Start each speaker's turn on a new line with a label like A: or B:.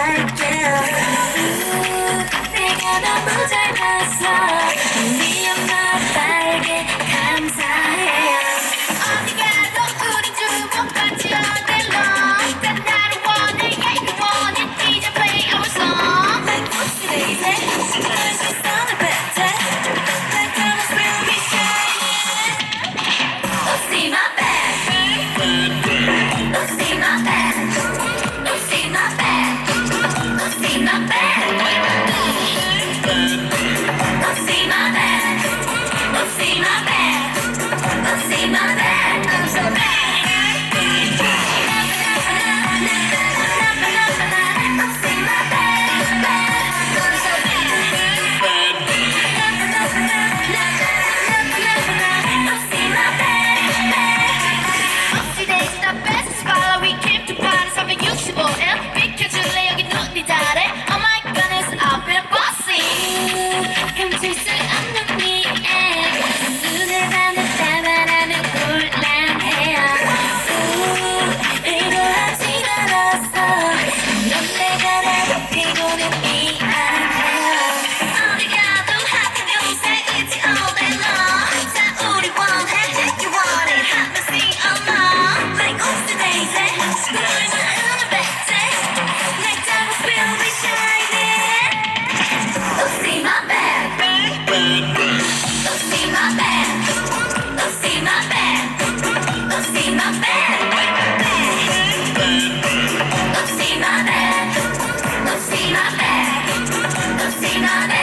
A: like you. 내가 너무 잘 봤어. 네 엄마에게 감사해요. 어디 가도 우리 주목받지 어딜로. 난 나를 원해, yeah you want it. DJ play our song. Like Oopsie Daisy, sometimes we sound a better. Like diamonds will be shining. Oopsie my bad. Oopsie my bad. Oopsie my bad. Oopsie my bad. Oopsie my bad. Oopsie my bad. Oopsie my bad. I'm so bad. See my